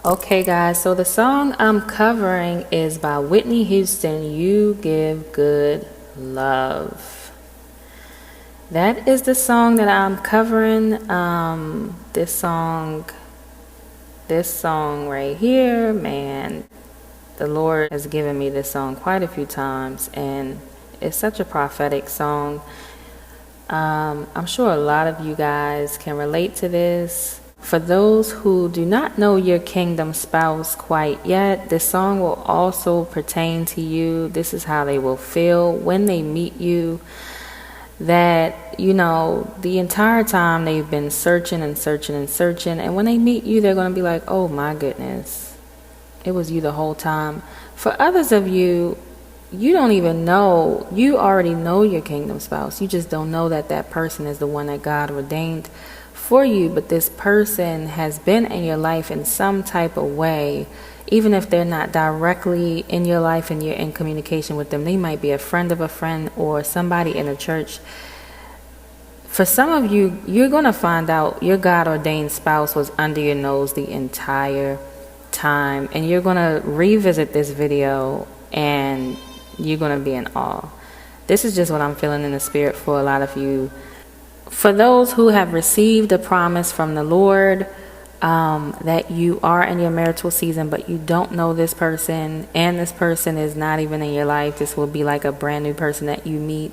Okay, guys, so the song I'm covering is by Whitney Houston, You Give Good Love. That is the song that I'm covering. This song right here, man, the Lord has given me this song quite a few times, and it's such a prophetic song. I'm sure a lot of you guys can relate to this. For those who do not know your kingdom spouse quite yet, this song will also pertain to you. This is how they will feel when they meet you. That, you know, the entire time they've been searching and searching and searching, and when they meet you, they're going to be like, oh my goodness, it was you the whole time. For others of you, you don't even know, you already know your kingdom spouse. You just don't know that that person is the one that God ordained for you, but this person has been in your life in some type of way. Even if they're not directly in your life and you're in communication with them, they might be a friend of a friend or somebody in a church. For some of you, you're going to find out your God ordained spouse was under your nose the entire time, and you're going to revisit this video and you're going to be in awe. This is just what I'm feeling in the spirit for a lot of you. For those who have received a promise from the Lord, that you are in your marital season, but you don't know this person, and this person is not even in your life. This will be like a brand new person that you meet.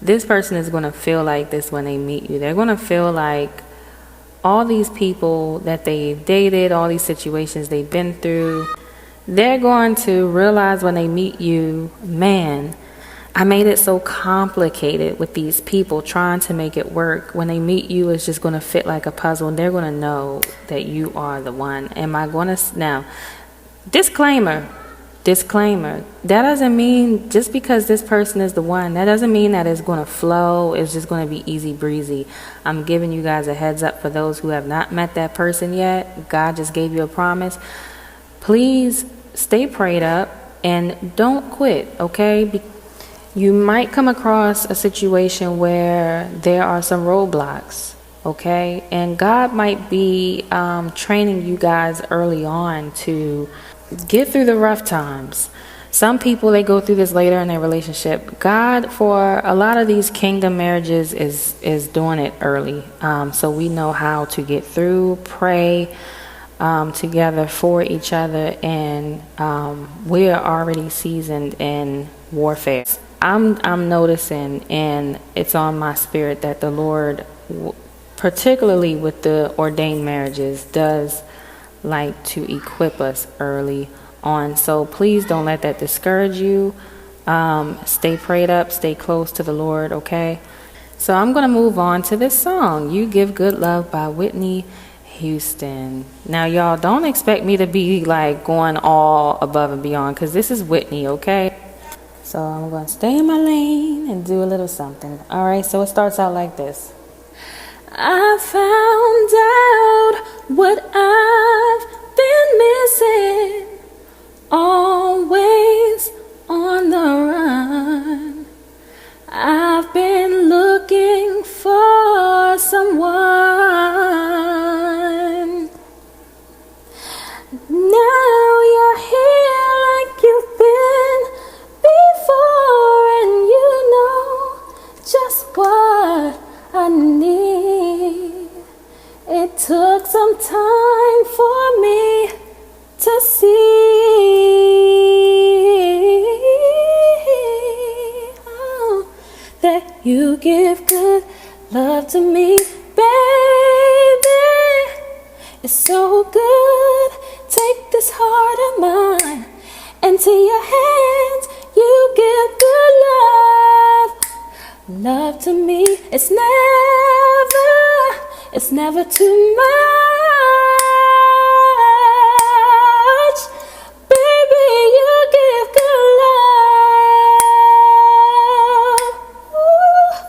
This person is going to feel like this when they meet you. They're going to feel like all these people that they've dated, all these situations they've been through, they're going to realize when they meet you, man, I made it so complicated with these people trying to make it work. When they meet you, it's just going to fit like a puzzle, and they're going to know that you are the one. Am I going to... Now, disclaimer. That doesn't mean just because this person is the one, that doesn't mean that it's going to flow. It's just going to be easy breezy. I'm giving you guys a heads up for those who have not met that person yet. God just gave you a promise. Please stay prayed up and don't quit, okay? You might come across a situation where there are some roadblocks, okay? And God might be training you guys early on to get through the rough times. Some people, they go through this later in their relationship. God, for a lot of these kingdom marriages, is doing it early. So we know how to get through, pray together for each other, and we are already seasoned in warfare. I'm noticing, and it's on my spirit, that the Lord, particularly with the ordained marriages, does like to equip us early on. So please don't let that discourage you. Stay prayed up, stay close to the Lord, okay? So I'm going to move on to this song, You Give Good Love by Whitney Houston. Now, y'all, don't expect me to be like going all above and beyond, because this is Whitney, okay? So I'm going to stay in my lane and do a little something. All right, so it starts out like this. I found out what I've been missing, always on the run. I've been looking for someone. Now you're here like you've been before, and you know just what I need. It took some time for me to see that you give good love to me, baby. It's so good. Take this heart of mine into your hands. You give good love. Love to me, it's never too much. Baby, you give good love.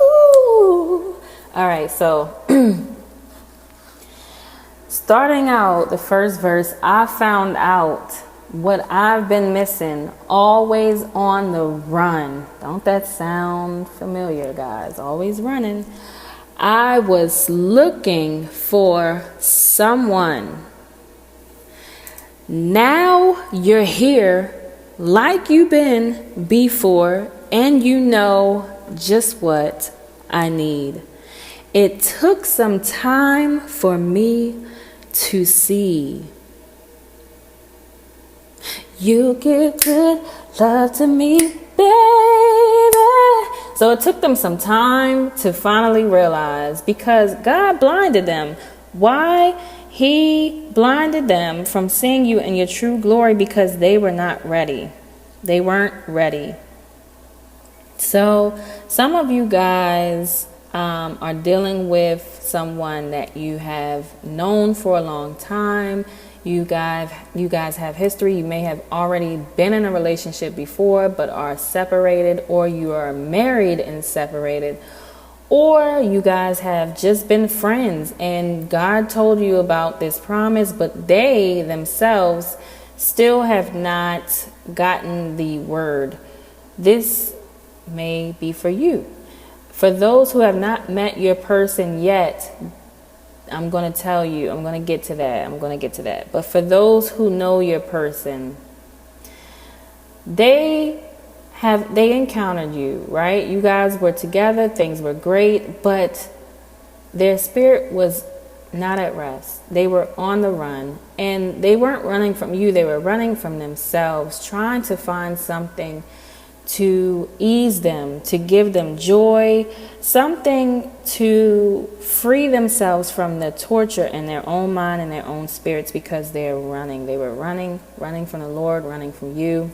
Ooh. All right, so starting out the first verse, I found out what I've been missing, always on the run. Don't that sound familiar, guys? Always running. I was looking for someone. Now you're here like you've been before, and you know just what I need. It took some time for me to see. You give good love to me, baby. So it took them some time to finally realize, because God blinded them. Why? He blinded them from seeing you in your true glory because they were not ready. They weren't ready. So some of you guys are dealing with someone that you have known for a long time. You guys have history. You may have already been in a relationship before but are separated, or you are married and separated, or you guys have just been friends and God told you about this promise, but they themselves still have not gotten the word. This may be for you. For those who have not met your person yet, I'm going to tell you, I'm going to get to that. But for those who know your person, they encountered you, right? You guys were together, things were great, but their spirit was not at rest. They were on the run, and they weren't running from you, they were running from themselves, trying to find something to ease them, to give them joy, something to free themselves from the torture in their own mind and their own spirits, because they're running. They were running from the Lord, running from you.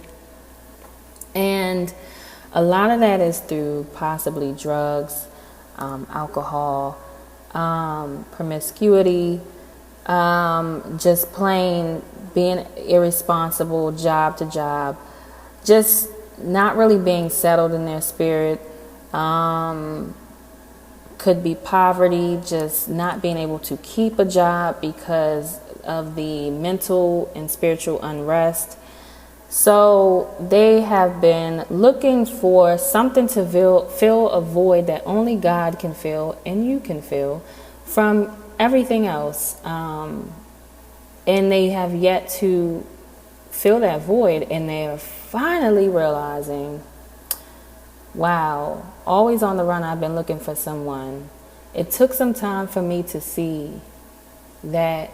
And a lot of that is through possibly drugs, alcohol, promiscuity, just plain being irresponsible, job to job, just not really being settled in their spirit. Could be poverty, just not being able to keep a job because of the mental and spiritual unrest. So they have been looking for something to fill a void that only God can fill and you can fill from everything else. And they have yet to fill that void, and they're finally realizing, wow, always on the run, I've been looking for someone. It took some time for me to see that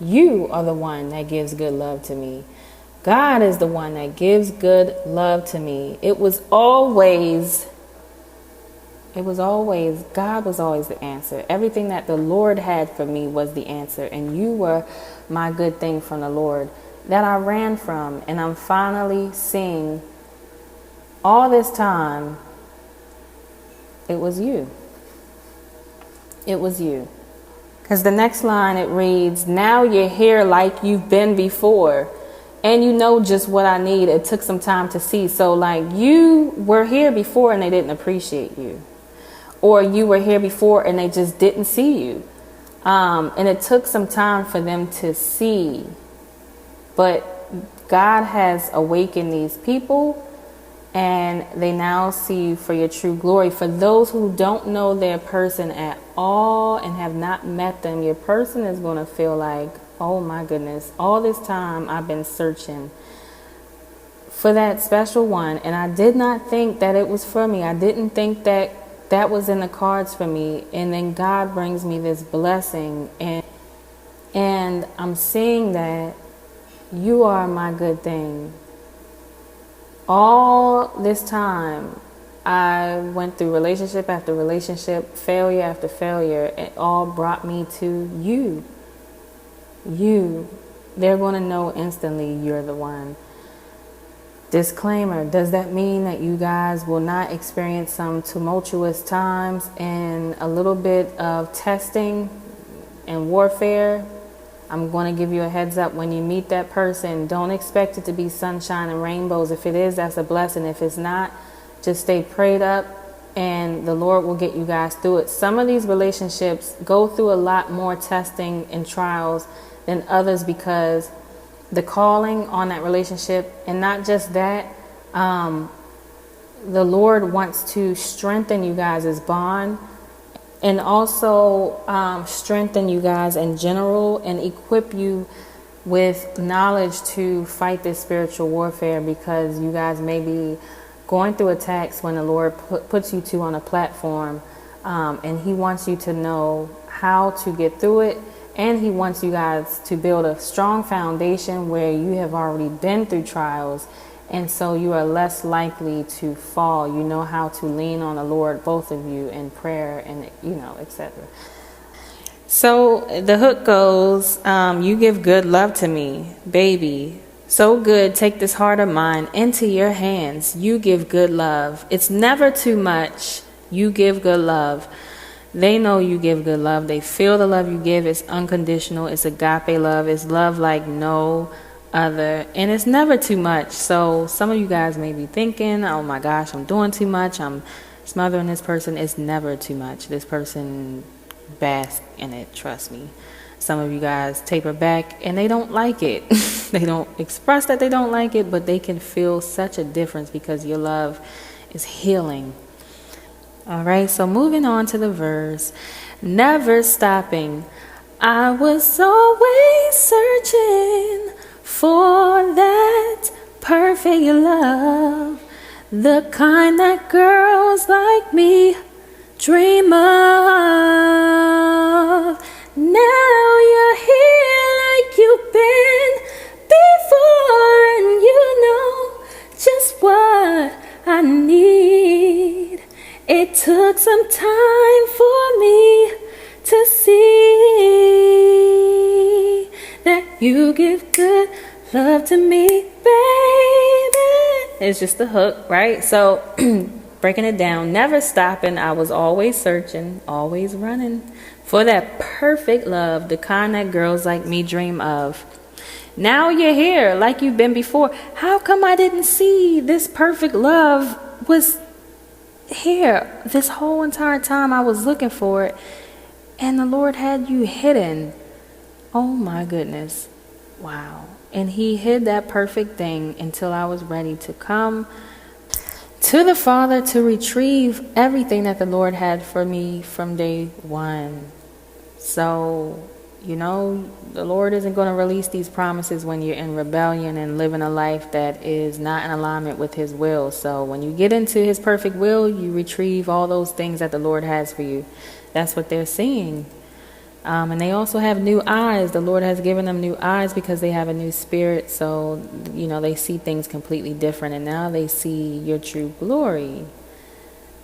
you are the one that gives good love to me. God is the one that gives good love to me. God was always the answer. Everything that the Lord had for me was the answer. And you were my good thing from the Lord that I ran from. And I'm finally seeing all this time, it was you. It was you. Because the next line, it reads, now you're here like you've been before. And you know just what I need. It took some time to see. So like, you were here before and they didn't appreciate you. Or you were here before and they just didn't see you. And it took some time for them to see. But God has awakened these people, and they now see you for your true glory. For those who don't know their person at all and have not met them, your person is going to feel like, oh my goodness, all this time I've been searching for that special one, and I did not think that it was for me. I didn't think that that was in the cards for me. And then God brings me this blessing, and I'm seeing that you are my good thing. All this time, I went through relationship after relationship, failure after failure. It all brought me to you. They're going to know instantly you're the one. Disclaimer, does that mean that you guys will not experience some tumultuous times and a little bit of testing and warfare? I'm going to give you a heads up. When you meet that person, don't expect it to be sunshine and rainbows. If it is, that's a blessing. If it's not, just stay prayed up and the Lord will get you guys through it. Some of these relationships go through a lot more testing and trials than others, because the calling on that relationship, and not just that, the Lord wants to strengthen you guys' bond, and also strengthen you guys in general, and equip you with knowledge to fight this spiritual warfare, because you guys may be going through attacks when the Lord puts you two on a platform, and he wants you to know how to get through it, and he wants you guys to build a strong foundation where you have already been through trials, and so you are less likely to fall. You know how to lean on the Lord, both of you, in prayer and, etc. So the hook goes, you give good love to me, baby. So good, take this heart of mine into your hands. You give good love. It's never too much. You give good love. They know you give good love. They feel the love you give. It's unconditional. It's agape love. It's love like no other. And it's never too much. So some of you guys may be thinking, oh my gosh, I'm doing too much. I'm smothering this person. It's never too much. This person basks in it. Trust me. Some of you guys taper back and they don't like it. They don't express that they don't like it, but they can feel such a difference because your love is healing. All right, so moving on to the verse. Never stopping. I was always searching for that perfect love, the kind that girls like me dream of. Now you're here like you've been before, and you know just what I need. It took some time for me to see that you give good love to me, baby. It's just the hook, right? So breaking it down, never stopping. I was always searching, always running for that perfect love, the kind that girls like me dream of. Now you're here like you've been before. How come I didn't see this perfect love was here this whole entire time? I was looking for it, and the Lord had you hidden. Oh my goodness. Wow. And he hid that perfect thing until I was ready to come to the Father to retrieve everything that the Lord had for me from day one. So, the Lord isn't going to release these promises when you're in rebellion and living a life that is not in alignment with his will. So when you get into his perfect will, you retrieve all those things that the Lord has for you. That's what they're seeing. And they also have new eyes. The Lord has given them new eyes because they have a new spirit. So, they see things completely different. And now they see your true glory.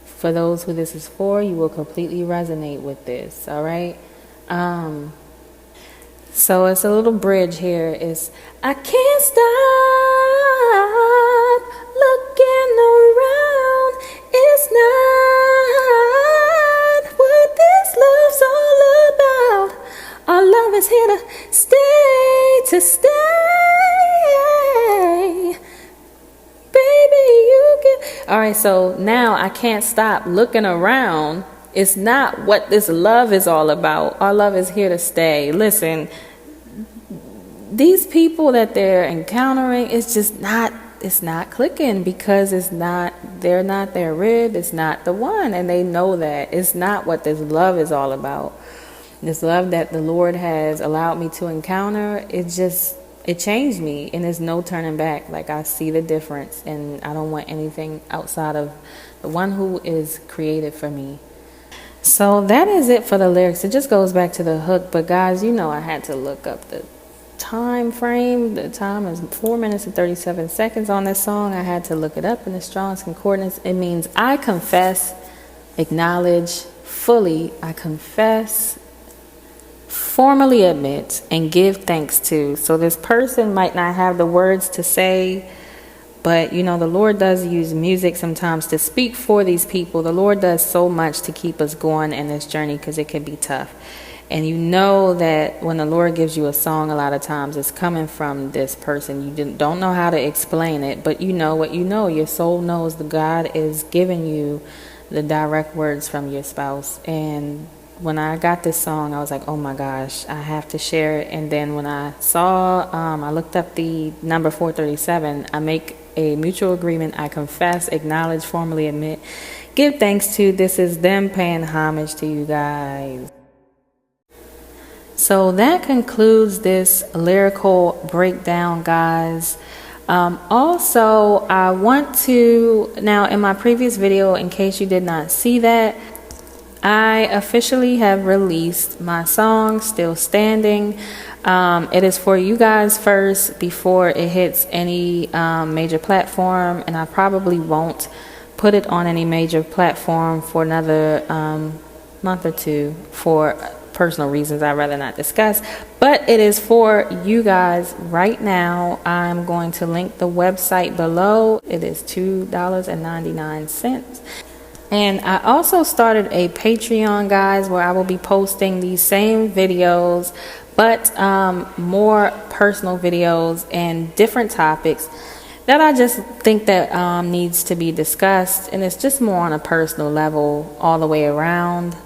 For those who this is for, you will completely resonate with this. All right. So it's a little bridge here. It's, I can't stop looking around. It's not what this love's all about. Our love is here to stay, baby, you give. All right, so now I can't stop looking around. It's not what this love is all about. Our love is here to stay. Listen, these people that they're encountering, it's not clicking because they're not their rib. It's not the one. And they know that. It's not what this love is all about. This love that the Lord has allowed me to encounter, it changed me, and there's no turning back. Like, I see the difference, and I don't want anything outside of the one who is created for me. So that is it for the lyrics. It just goes back to the hook. But guys, I had to look up the time frame. The time is 4 minutes and 37 seconds on this song. I had to look it up in the Strong's Concordance. It means I confess, acknowledge, fully. I confess, formally admit, and give thanks to. So this person might not have the words to say, but, the Lord does use music sometimes to speak for these people. The Lord does so much to keep us going in this journey because it can be tough. And you know that when the Lord gives you a song, a lot of times it's coming from this person. You don't know how to explain it, but you know what you know. Your soul knows that God is giving you the direct words from your spouse. And when I got this song, I was like, oh my gosh, I have to share it. And then when I I looked up the number 437, I make a mutual agreement. I confess, acknowledge, formally admit, give thanks to. This is them paying homage to you guys. So that concludes this lyrical breakdown, guys. Also, I want to, now in my previous video, in case you did not see that, I officially have released my song, Still Standing. It is for you guys first before it hits any major platform, and I probably won't put it on any major platform for another month or two for personal reasons I'd rather not discuss. But it is for you guys right now. I'm going to link the website below. It is $2.99. And I also started a Patreon, guys, where I will be posting these same videos, but more personal videos and different topics that I just think that needs to be discussed. And it's just more on a personal level all the way around.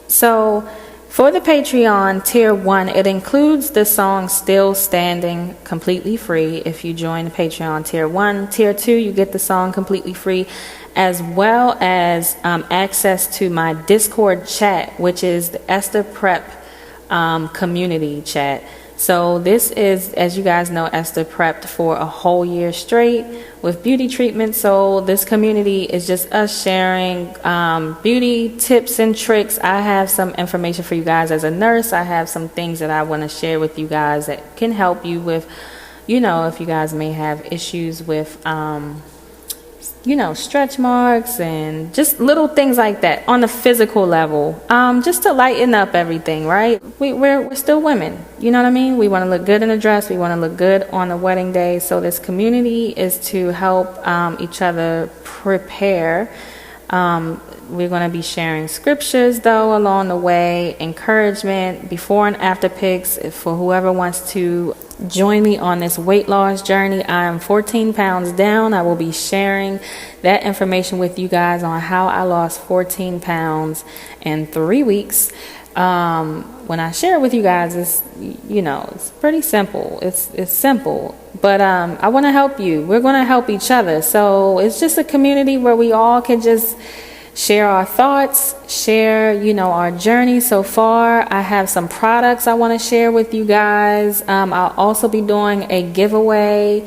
So for the Patreon tier 1, it includes the song Still Standing completely free if you join the Patreon tier 1. Tier 2, you get the song completely free, as well as access to my Discord chat, which is the Esther Prep community chat. So this is, as you guys know, Esther prepped for a whole year straight with beauty treatment. So this community is just us sharing beauty tips and tricks. I have some information for you guys as a nurse. I have some things that I want to share with you guys that can help you with, if you guys may have issues with stretch marks and just little things like that on the physical level, just to lighten up everything, right? We're still women, you know what I mean? We want to look good in a dress. We want to look good on the wedding day. So this community is to help each other prepare. We're going to be sharing scriptures, though, along the way, encouragement, before and after pics for whoever wants to join me on this weight loss journey. I am 14 pounds down. I will be sharing that information with you guys on how I lost 14 pounds in 3 weeks. When I share it with you guys, it's pretty simple. It's simple, but I want to help you. We're going to help each other. So it's just a community where we all can just share our thoughts, share, our journey so far. I have some products I want to share with you guys. I'll also be doing a giveaway.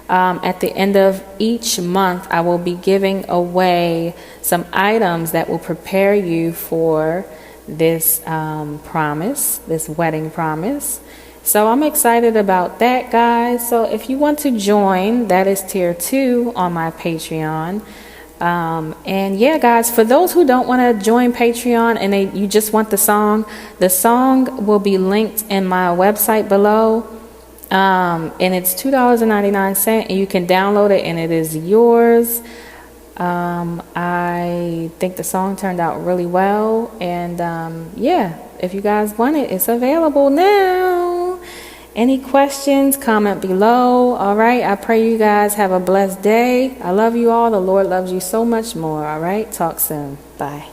At the end of each month, I will be giving away some items that will prepare you for this this wedding promise. So I'm excited about that, guys. So if you want to join, that is tier 2 on my Patreon. And yeah, guys, for those who don't want to join Patreon and you just want the song will be linked in my website below. And it's $2.99, and you can download it and it is yours. I think the song turned out really well, and yeah, if you guys want it, it's available now. Any questions, comment below. All right, I pray you guys have a blessed day. I love you all. The Lord loves you so much more. All right, talk soon. Bye.